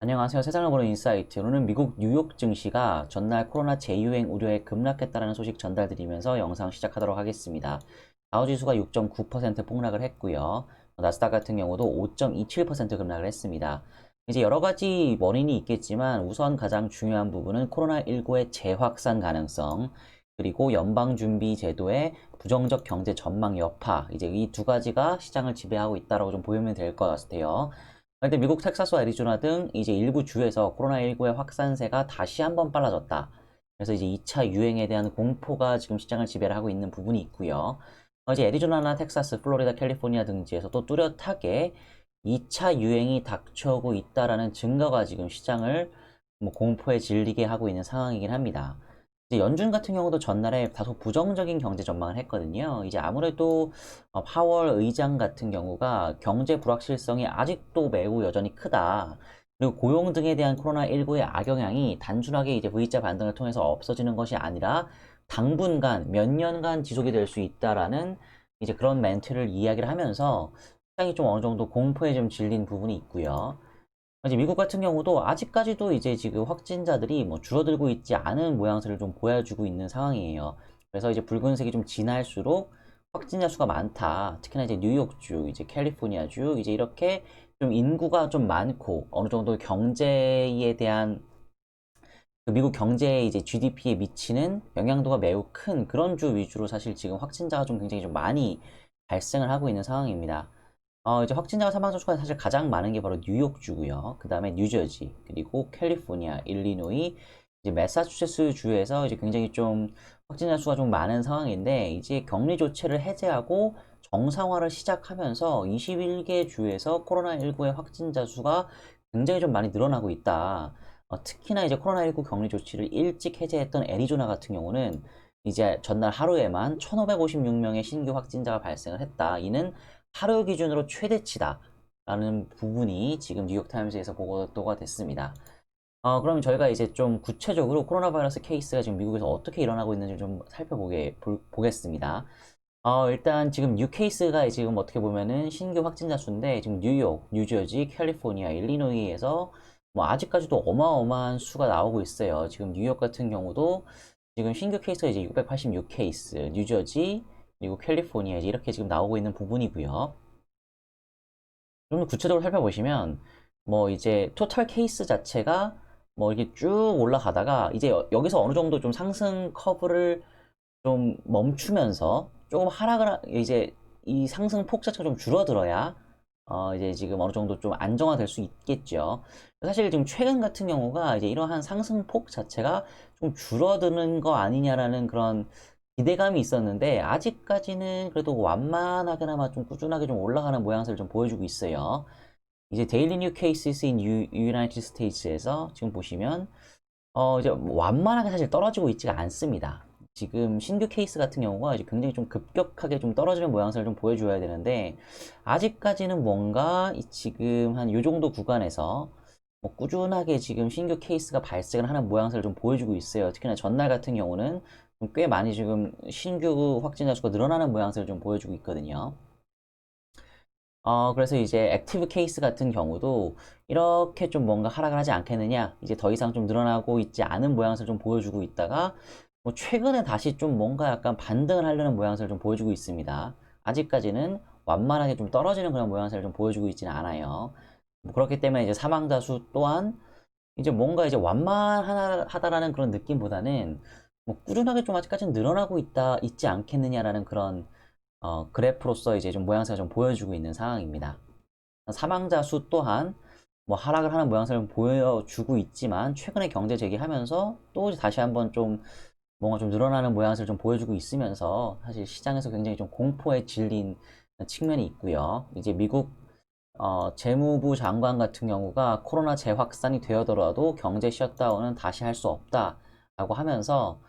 안녕하세요. 세상을 보는 인사이트. 오늘은 미국 뉴욕 증시가 전날 코로나 재유행 우려에 급락했다는 소식 전달드리면서 영상 시작하도록 하겠습니다. 다우지수가 6.9% 폭락을 했고요. 나스닥 같은 경우도 5.27% 급락을 했습니다. 이제 여러 가지 원인이 있겠지만 우선 가장 중요한 부분은 코로나19의 재확산 가능성, 그리고 연방준비제도의 부정적 경제 전망 여파, 이제 이 두 가지가 시장을 지배하고 있다고 좀 보면 될 것 같아요. 근데 미국 텍사스와 애리조나 등 이제 일부 주에서 코로나19의 확산세가 다시 한번 빨라졌다. 그래서 이제 2차 유행에 대한 공포가 지금 시장을 지배를 하고 있는 부분이 있고요. 이제 애리조나나 텍사스, 플로리다, 캘리포니아 등지에서 또 뚜렷하게 2차 유행이 닥쳐오고 있다라는 증거가 지금 시장을 뭐 공포에 질리게 하고 있는 상황이긴 합니다. 이제 연준 같은 경우도 전날에 다소 부정적인 경제 전망을 했거든요. 이제 아무래도 파월 의장 같은 경우가 경제 불확실성이 아직도 매우 여전히 크다. 그리고 고용 등에 대한 코로나19의 악영향이 단순하게 이제 V자 반등을 통해서 없어지는 것이 아니라 당분간 몇 년간 지속이 될 수 있다라는 이제 그런 멘트를 이야기를 하면서 시장이 좀 어느 정도 공포에 좀 질린 부분이 있고요. 이제 미국 같은 경우도 아직까지도 이제 지금 확진자들이 뭐 줄어들고 있지 않은 모양새를 좀 보여주고 있는 상황이에요. 그래서 이제 붉은색이 좀 진할수록 확진자 수가 많다. 특히나 이제 뉴욕주, 이제 캘리포니아주, 이제 이렇게 좀 인구가 좀 많고 어느 정도 경제에 대한 그 미국 경제에 이제 GDP에 미치는 영향도가 매우 큰 그런 주 위주로 사실 지금 확진자가 좀 굉장히 좀 많이 발생을 하고 있는 상황입니다. 이제 확진자와 사망자 수가 사실 가장 많은 게 바로 뉴욕주고요. 그 다음에 뉴저지, 그리고 캘리포니아, 일리노이, 이제 매사추세츠 주에서 이제 굉장히 좀 확진자 수가 좀 많은 상황인데, 이제 격리 조치를 해제하고 정상화를 시작하면서 21개 주에서 코로나19의 확진자 수가 굉장히 좀 많이 늘어나고 있다. 특히나 이제 코로나19 격리 조치를 일찍 해제했던 애리조나 같은 경우는 이제 전날 하루에만 1,556명의 신규 확진자가 발생을 했다. 이는 하루 기준으로 최대치다라는 부분이 지금 뉴욕타임스에서 보도가 됐습니다. 그럼 저희가 이제 좀 구체적으로 코로나 바이러스 케이스가 지금 미국에서 어떻게 일어나고 있는지 좀 보겠습니다. 일단 지금 뉴 케이스가 지금 어떻게 보면은 신규 확진자 수인데 지금 뉴욕, 뉴저지, 캘리포니아, 일리노이에서 뭐 아직까지도 어마어마한 수가 나오고 있어요. 지금 뉴욕 같은 경우도 지금 신규 케이스가 이제 686 케이스, 뉴저지, 그리고 캘리포니아 이제 이렇게 지금 나오고 있는 부분이고요. 좀 더 구체적으로 살펴보시면 뭐 이제 토탈 케이스 자체가 뭐 이렇게 쭉 올라가다가 이제 여기서 어느 정도 좀 상승 커브를 좀 멈추면서 조금 이제 이 상승 폭 자체가 좀 줄어들어야 이제 지금 어느 정도 좀 안정화될 수 있겠죠. 사실 지금 최근 같은 경우가 이제 이러한 상승폭 자체가 좀 줄어드는 거 아니냐라는 그런 기대감이 있었는데 아직까지는 그래도 완만하게나마 좀 꾸준하게 좀 올라가는 모양새를 좀 보여주고 있어요. 이제 데일리 뉴 케이스스 인 유나이티드 스테이츠에서 지금 보시면 이제 완만하게 사실 떨어지고 있지가 않습니다. 지금 신규 케이스 같은 경우가 이제 굉장히 좀 급격하게 좀 떨어지는 모양새를 좀 보여줘야 되는데 아직까지는 뭔가 지금 한 요 정도 구간에서 뭐 꾸준하게 지금 신규 케이스가 발생을 하는 모양새를 좀 보여주고 있어요. 특히나 전날 같은 경우는 꽤 많이 지금 신규 확진자 수가 늘어나는 모양새를 좀 보여주고 있거든요. 그래서 이제 액티브 케이스 같은 경우도 이렇게 좀 뭔가 하락을 하지 않겠느냐, 이제 더 이상 좀 늘어나고 있지 않은 모양새를 좀 보여주고 있다가, 뭐 최근에 다시 좀 뭔가 약간 반등을 하려는 모양새를 좀 보여주고 있습니다. 아직까지는 완만하게 좀 떨어지는 그런 모양새를 좀 보여주고 있지는 않아요. 뭐 그렇기 때문에 이제 사망자 수 또한 이제 뭔가 이제 완만하다라는 그런 느낌보다는 뭐 꾸준하게 좀 아직까지는 늘어나고 있지 않겠느냐라는 그런 그래프로서 이제 좀 모양새가 좀 보여주고 있는 상황입니다. 사망자 수 또한 뭐 하락을 하는 모양새를 보여주고 있지만 최근에 경제 재개하면서 또 다시 한번 좀 뭔가 좀 늘어나는 모양새를 좀 보여주고 있으면서 사실 시장에서 굉장히 좀 공포에 질린 측면이 있고요. 이제 미국 재무부 장관 같은 경우가 코로나 재확산이 되어더라도 경제 셧다운은 다시 할 수 없다라고 하면서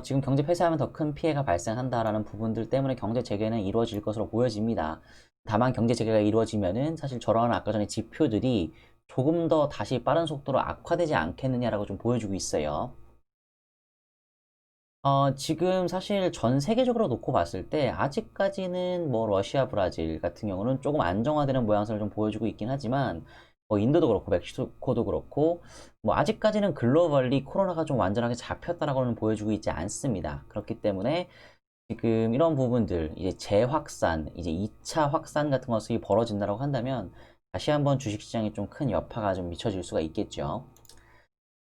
지금 경제 폐쇄하면 더 큰 피해가 발생한다라는 부분들 때문에 경제 재개는 이루어질 것으로 보여집니다. 다만 경제 재개가 이루어지면은 사실 저런 아까 전에 지표들이 조금 더 다시 빠른 속도로 악화되지 않겠느냐라고 좀 보여주고 있어요. 지금 사실 전 세계적으로 놓고 봤을 때 아직까지는 뭐 러시아, 브라질 같은 경우는 조금 안정화되는 모양새를 좀 보여주고 있긴 하지만 뭐 인도도 그렇고 멕시코도 그렇고 뭐 아직까지는 글로벌리 코로나가 좀 완전하게 잡혔다라고는 보여주고 있지 않습니다. 그렇기 때문에 지금 이런 부분들 이제 재확산, 이제 2차 확산 같은 것이 벌어진다고 한다면 다시 한번 주식시장에 좀 큰 여파가 좀 미쳐질 수가 있겠죠.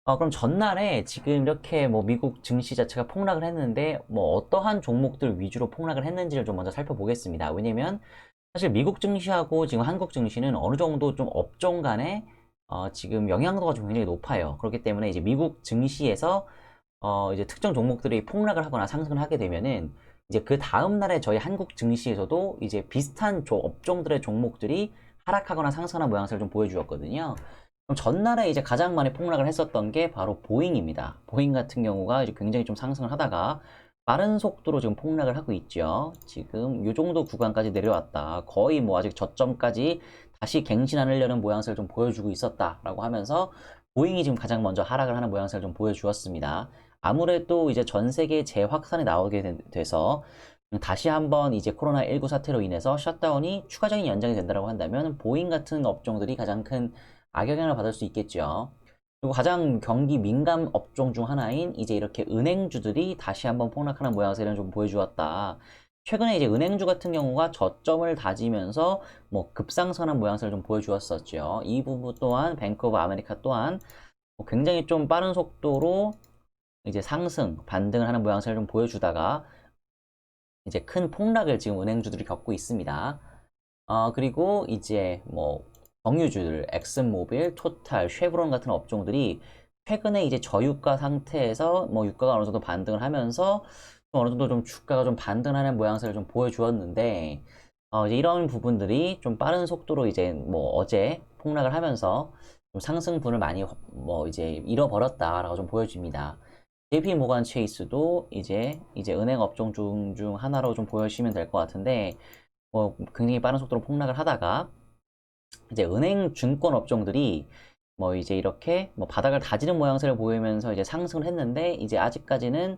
그럼 전날에 지금 이렇게 뭐 미국 증시 자체가 폭락을 했는데 뭐 어떠한 종목들 위주로 폭락을 했는지를 좀 먼저 살펴보겠습니다. 왜냐면 사실 미국 증시하고 지금 한국 증시는 어느 정도 좀 업종 간에 지금 영향도가 좀 굉장히 높아요. 그렇기 때문에 이제 미국 증시에서 이제 특정 종목들이 폭락을 하거나 상승을 하게 되면은 이제 그 다음 날에 저희 한국 증시에서도 이제 비슷한 업종들의 종목들이 하락하거나 상승하는 모양새를 좀 보여주었거든요. 그럼 전날에 이제 가장 많이 폭락을 했었던 게 바로 보잉입니다. 보잉 같은 경우가 이제 굉장히 좀 상승을 하다가 빠른 속도로 지금 폭락을 하고 있죠. 지금 이 정도 구간까지 내려왔다. 거의 뭐 아직 저점까지 다시 갱신하려는 모양새를 좀 보여주고 있었다라고 하면서 보잉이 지금 가장 먼저 하락을 하는 모양새를 좀 보여주었습니다. 아무래도 이제 전 세계 재확산이 나오게 돼서 다시 한번 이제 코로나19 사태로 인해서 셧다운이 추가적인 연장이 된다고 한다면 보잉 같은 업종들이 가장 큰 악영향을 받을 수 있겠죠. 그리고 가장 경기 민감 업종 중 하나인 이제 이렇게 은행주들이 다시 한번 폭락하는 모양새를 좀 보여주었다. 최근에 이제 은행주 같은 경우가 저점을 다지면서 뭐 급상승하는 모양새를 좀 보여주었었죠. 이 부분 또한 뱅크 오브 아메리카 또한 뭐 굉장히 좀 빠른 속도로 이제 상승, 반등을 하는 모양새를 좀 보여주다가 이제 큰 폭락을 지금 은행주들이 겪고 있습니다. 그리고 이제 뭐 정유주들, 엑슨모빌, 토탈, 쉐브론 같은 업종들이 최근에 이제 저유가 상태에서 뭐 유가가 어느 정도 반등을 하면서 좀 어느 정도 좀 주가가 좀 반등하는 모양새를 좀 보여주었는데 이제 이런 부분들이 좀 빠른 속도로 이제 뭐 어제 폭락을 하면서 좀 상승분을 많이 뭐 이제 잃어버렸다라고 좀 보여집니다. JP 모간 체이스도 이제 은행 업종 중 하나로 좀 보여주시면 될 것 같은데 뭐 굉장히 빠른 속도로 폭락을 하다가 이제 은행 증권 업종들이 뭐 이제 이렇게 뭐 바닥을 다지는 모양새를 보이면서 이제 상승을 했는데 이제 아직까지는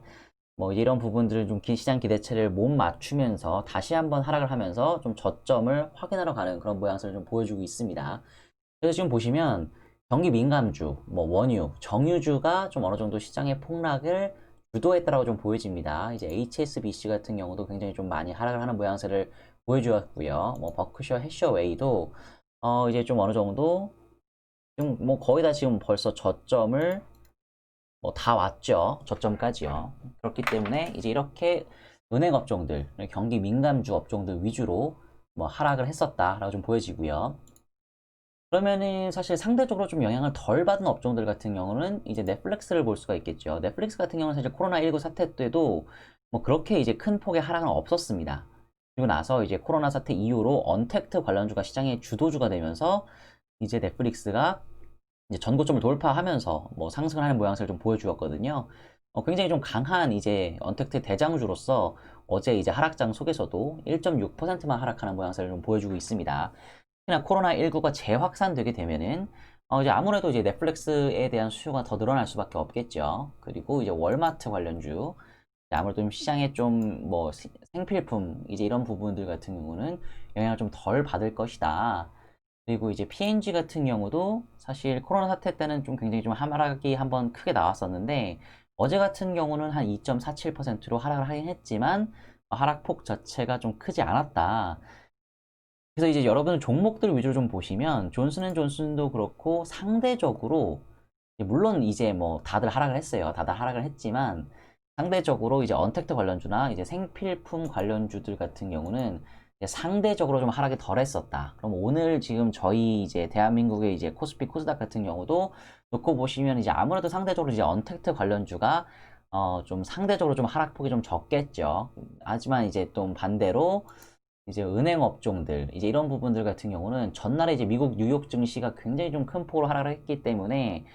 뭐 이런 부분들을 좀 시장 기대치를 못 맞추면서 다시 한번 하락을 하면서 좀 저점을 확인하러 가는 그런 모양새를 좀 보여주고 있습니다. 그래서 지금 보시면 경기 민감주, 뭐 원유, 정유주가 좀 어느 정도 시장의 폭락을 주도했다라고 좀 보여집니다. 이제 HSBC 같은 경우도 굉장히 좀 많이 하락을 하는 모양새를 보여주었고요. 뭐 버크셔 해셔웨이도 이제 좀 어느 정도 지금 뭐 거의 다 지금 벌써 저점을 뭐 다 왔죠. 저점까지요. 그렇기 때문에 이제 이렇게 은행 업종들, 경기 민감주 업종들 위주로 뭐 하락을 했었다라고 좀 보여지고요. 그러면은 사실 상대적으로 좀 영향을 덜 받은 업종들 같은 경우는 이제 넷플릭스를 볼 수가 있겠죠. 넷플릭스 같은 경우는 사실 코로나19 사태 때도 뭐 그렇게 이제 큰 폭의 하락은 없었습니다. 그리고 나서 이제 코로나 사태 이후로 언택트 관련주가 시장의 주도주가 되면서 이제 넷플릭스가 이제 전고점을 돌파하면서 뭐 상승을 하는 모양새를 좀 보여주었거든요. 굉장히 좀 강한 이제 언택트 대장주로서 어제 이제 하락장 속에서도 1.6%만 하락하는 모양새를 좀 보여주고 있습니다. 특히나 코로나19가 재확산되게 되면은 이제 아무래도 이제 넷플릭스에 대한 수요가 더 늘어날 수밖에 없겠죠. 그리고 이제 월마트 관련주 아무래도 좀 시장에 좀 뭐 생필품 이제 이런 부분들 같은 경우는 영향을 좀 덜 받을 것이다. 그리고 이제 P&G 같은 경우도 사실 코로나 사태 때는 좀 굉장히 좀 하락이 한번 크게 나왔었는데 어제 같은 경우는 한 2.47%로 하락을 하긴 했지만 하락폭 자체가 좀 크지 않았다. 그래서 이제 여러분 종목들 위주로 좀 보시면 존슨앤존슨도 그렇고 상대적으로 물론 이제 뭐 다들 하락을 했어요. 다들 하락을 했지만 상대적으로 이제 언택트 관련주나 이제 생필품 관련주들 같은 경우는 이제 상대적으로 좀 하락이 덜 했었다. 그럼 오늘 지금 저희 이제 대한민국의 이제 코스피 코스닥 같은 경우도 놓고 보시면 이제 아무래도 상대적으로 이제 언택트 관련주가 좀 상대적으로 좀 하락폭이 좀 적겠죠. 하지만 이제 또 반대로 이제 은행 업종들 이제 이런 부분들 같은 경우는 전날에 이제 미국 뉴욕 증시가 굉장히 좀 큰 폭으로 하락을 했기 때문에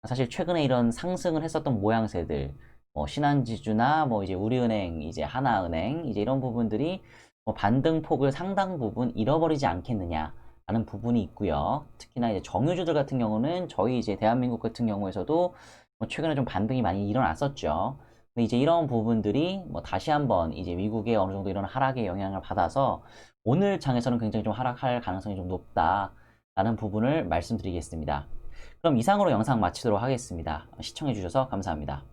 사실 최근에 이런 상승을 했었던 모양새들 뭐 신한지주나 뭐 이제 우리은행 이제 하나은행 이제 이런 부분들이 뭐 반등폭을 상당 부분 잃어버리지 않겠느냐라는 부분이 있고요. 특히나 이제 정유주들 같은 경우는 저희 이제 대한민국 같은 경우에서도 뭐 최근에 좀 반등이 많이 일어났었죠. 근데 이제 이런 부분들이 뭐 다시 한번 이제 미국의 어느 정도 이런 하락의 영향을 받아서 오늘 장에서는 굉장히 좀 하락할 가능성이 좀 높다. 라는 부분을 말씀드리겠습니다. 그럼 이상으로 영상 마치도록 하겠습니다. 시청해주셔서 감사합니다.